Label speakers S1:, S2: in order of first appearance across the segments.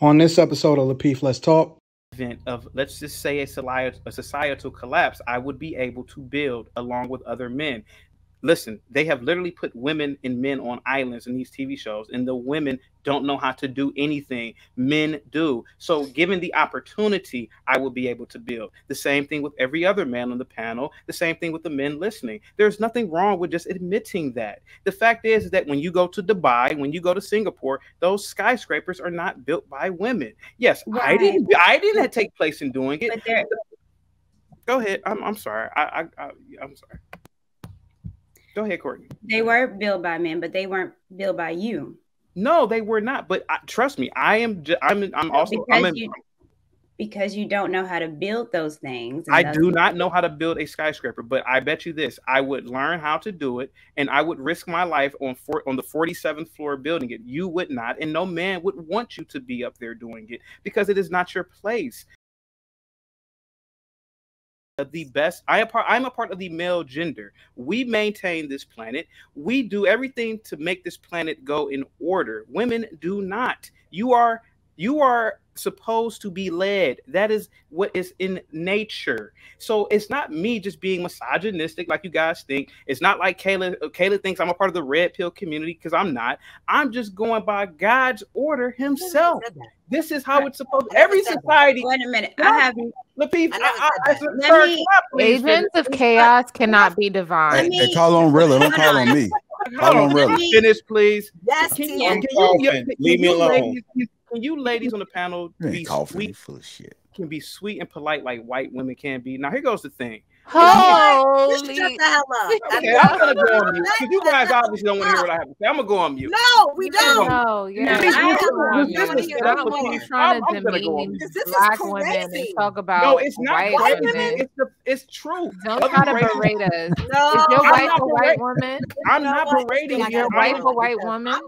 S1: On this episode of Lapeef, Let's Talk.
S2: Event of, let's just say, a societal collapse, I would be able to build along with other men. Listen, they have literally put women and men on islands in these TV shows, and the women don't know how to do anything. Men do. So given the opportunity, I will be able to build. The same thing with every other man on the panel. The same thing with the men listening. There's nothing wrong with just admitting that. The fact is that when you go to Dubai, when you go to Singapore, those skyscrapers are not built by women. Yes, right. I didn't take place in doing it. Go ahead. I'm sorry. I'm sorry. Go ahead, Courtney.
S3: They were built by men, but they weren't built by you.
S2: No, they were not. But trust me, I'm also
S3: because you don't know how to build those things.
S2: I do not know how to build a skyscraper, but I bet you this: I would learn how to do it, and I would risk my life on the 47th floor building it. You would not, and no man would want you to be up there doing it because it is not your place. The best. I'm a part of the male gender. We maintain this planet. We do everything to make this planet go in order. Women do not. You are supposed to be led. That is what is in nature. So it's not me just being misogynistic like you guys think. It's not like Kayla thinks I'm a part of the red pill community, because I'm not. I'm just going by God's order himself. This is how it's supposed to. Every society.
S3: Wait a minute. I have
S2: Lapeef.
S4: Agents of chaos cannot be divine.
S5: They call on Rilla. Don't call on me. Call on Rilla.
S2: Finish, please.
S6: Yes.
S2: Leave me alone. Can you ladies on the panel be sweet?
S5: Full of shit.
S2: Can be sweet and polite like white women can be. Now here goes the thing.
S4: Holy!
S6: Shut the hell up.
S2: Okay, I'm gonna go on mute. Because you guys obviously don't want to hear what I have to say. I'm gonna go on mute.
S6: No, we don't.
S4: No, yeah. Trying to demean black women and talk about
S2: no, it's not
S4: white women.
S2: It's true.
S4: Don't try to berate us.
S6: No,
S4: is your wife a white woman?
S2: I'm not berating
S4: you. Is your wife a white woman?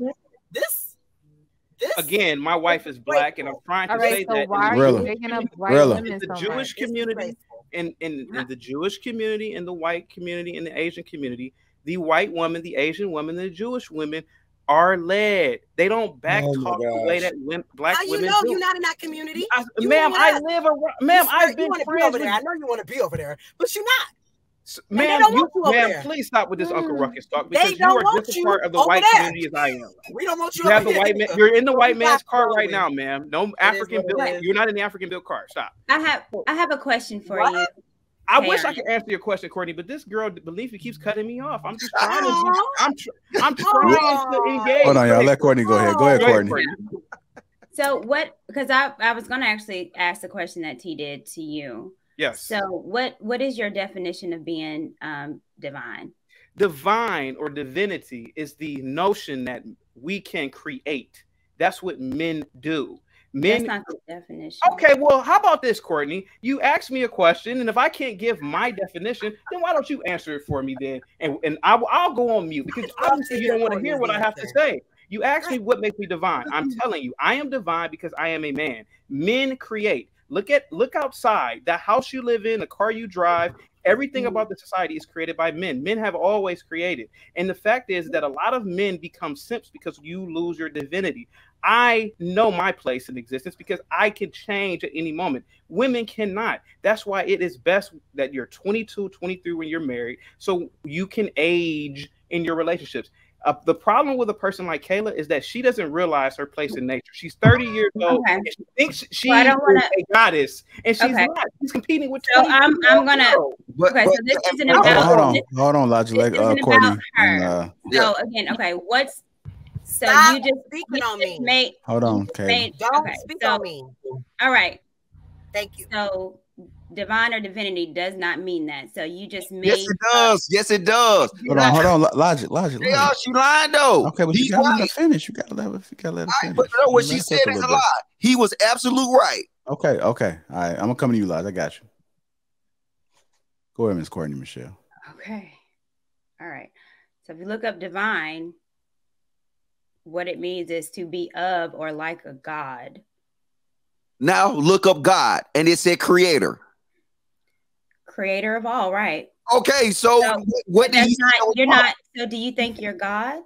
S6: This
S2: again, my wife is black, and I'm trying to say that
S4: why are you picking up white women
S2: in the Jewish community, in the Jewish community, in the white community, in the Asian community, the white woman, the Asian woman, the Jewish women are led. They don't back talk the way that black women do.
S6: You're not in that community,
S2: ma'am. I live around. Ma'am, I've been friends
S6: over there. I know you want to be over there, but you're not.
S2: Ma'am, please stop with this Uncle Ruckus talk, because you are just a part of the white community as I am.
S6: We don't want you.
S2: You have the white man. You're in the white man's car right now, ma'am. No African built. You're not in the African built car. Stop.
S3: I have a question for you.
S2: I wish I could answer your question, Courtney, but this girl, believe me, keeps cutting me off. I'm just trying to. I'm trying to engage.
S5: Hold on, y'all. Let Courtney go ahead. Go ahead, Courtney.
S3: So what? Because I was going to actually ask the question that T did to you.
S2: Yes.
S3: So what is your definition of being divine?
S2: Divine or divinity is the notion that we can create. That's what men do. Men.
S3: That's not the definition.
S2: Okay, well, how about this, Courtney? You asked me a question, and if I can't give my definition, then why don't you answer it for me then? And I'll go on mute, because obviously you don't want to hear what I have to say. You asked me what makes me divine. I'm telling you, I am divine because I am a man. Men create. Look outside. The house you live in, the car you drive, everything about the society is created by men. Men have always created. And the fact is that a lot of men become simps because you lose your divinity. I know my place in existence because I can change at any moment. Women cannot. That's why it is best that you're 22, 23 when you're married, so you can age in your relationships. The problem with a person like Kayla is that she doesn't realize her place in nature. She's 30 years old, and she thinks she is a goddess, and she's not. She's competing with.
S3: So I'm gonna. Okay, so this isn't about.
S5: Hold on, Logic. Courtney.
S3: So again, okay, what's so
S6: Stop
S3: you just
S6: speaking on me?
S5: Hold on, Kayla.
S6: Don't speak on me.
S3: All right.
S6: Thank you.
S3: So divine or divinity does not mean that. So you just made.
S7: Yes, it does. Yes, it does.
S5: Hold on. Logic.
S7: Yeah, she lying though.
S5: Okay, but you gotta let her finish. You gotta let her finish.
S7: But no, what she said is a lie. He was absolute right.
S5: Okay. All right. I'm gonna come to you, Logic. I got you. Go ahead, Miss Courtney Michelle.
S3: Okay. All right. So if you look up divine, what it means is to be of or like a god.
S7: Now look up God, and it said creator.
S3: Creator of all, right?
S7: Okay, so what do
S3: you're not. So do you think you're God?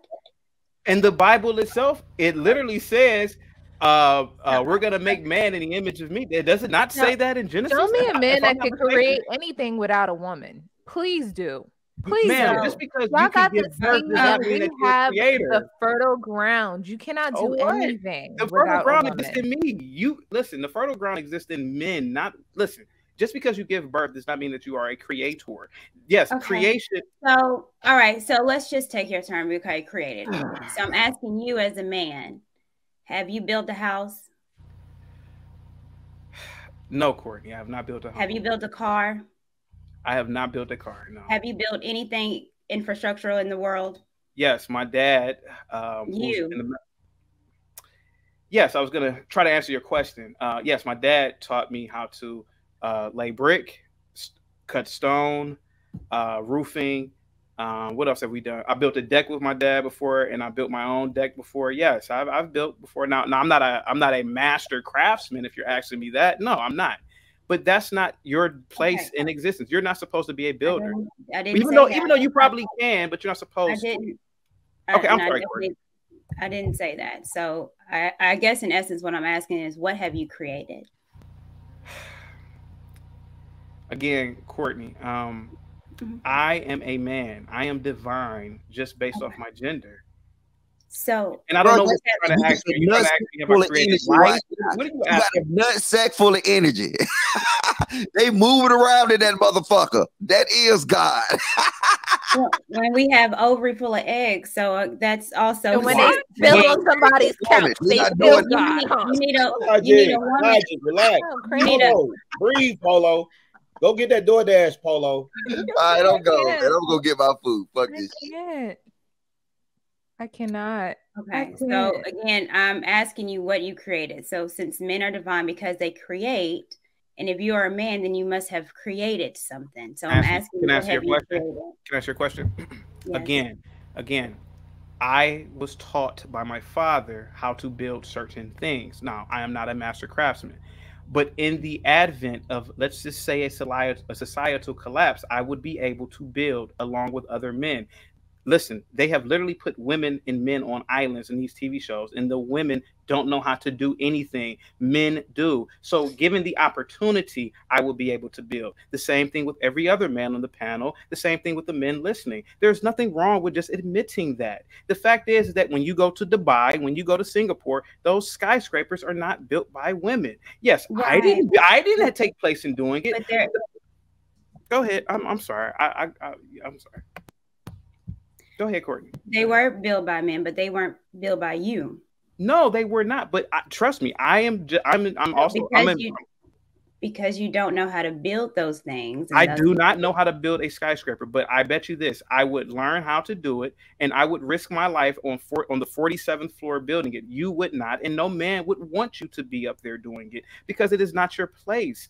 S2: And the Bible itself, it literally says we're gonna make man in the image of me. Does it not say that in Genesis?
S4: Show me a man that can create anything without a woman. Please do. Please,
S2: ma'am, just because you can give birth does not mean that you're a creator.
S4: The fertile ground. You cannot do anything.
S2: The fertile ground exists in me. You listen. The fertile ground exists in men. Not listen. Just because you give birth does not mean that you are a creator. Yes, creation.
S3: So, all right. So let's just take your term. Okay, created. So I'm asking you as a man, have you built a house?
S2: No, Courtney, I have not built a house.
S3: Have you built a car?
S2: I have not built a car, no.
S3: Have you built anything infrastructural in the world?
S2: Yes, my dad. Yes, I was going to try to answer your question. Yes, my dad taught me how to lay brick, cut stone, roofing. What else have we done? I built a deck with my dad before, and I built my own deck before. Yes, I've built before. Now I'm not a master craftsman. If you're asking me that, no, I'm not. But that's not your place in existence. You're not supposed to be a builder.
S3: I didn't
S2: even though you probably can, but you're not supposed to. Okay, I'm sorry.
S3: I didn't say that. So I guess in essence, what I'm asking is, what have you created?
S2: Again, Courtney, I am a man. I am divine just based off my gender.
S3: So,
S2: and I don't know what you're trying to ask me. You're trying to ask me if I created life. What are you asking?
S7: You got a nut sack full of energy. They moving around in that motherfucker. That is God.
S3: Well, when we have ovary full of eggs, so that's also
S4: when they spill on somebody's couch. They spill God.
S3: You need a woman.
S8: Relax. Breathe, Polo. Go get that DoorDash, Polo.
S7: All right, don't go. Man, I'm gonna get my food. Fuck this shit.
S4: I cannot.
S3: Okay, so again, I'm asking you what you created. So since men are divine because they create, and if you are a man, then you must have created something. So I'm asking you,
S2: can I ask your question? Yes. Again, I was taught by my father how to build certain things. Now, I am not a master craftsman. But in the advent of, let's just say, a societal collapse, I would be able to build along with other men. Listen, they have literally put women and men on islands in these TV shows, and the women don't know how to do anything. Men do. So given the opportunity, I will be able to build. The same thing with every other man on the panel. The same thing with the men listening. There's nothing wrong with just admitting that. The fact is that when you go to Dubai, when you go to Singapore, those skyscrapers are not built by women. Yes, right. I didn't take place in doing it. Go ahead. I'm sorry. I'm sorry. Go ahead, Courtney.
S3: They were built by men, but they weren't built by you.
S2: No, they were not. But trust me, I'm also
S3: because you don't know how to build those things.
S2: I do not know how to build a skyscraper, but I bet you this: I would learn how to do it, and I would risk my life on the 47th floor building it. You would not, and no man would want you to be up there doing it because it is not your place.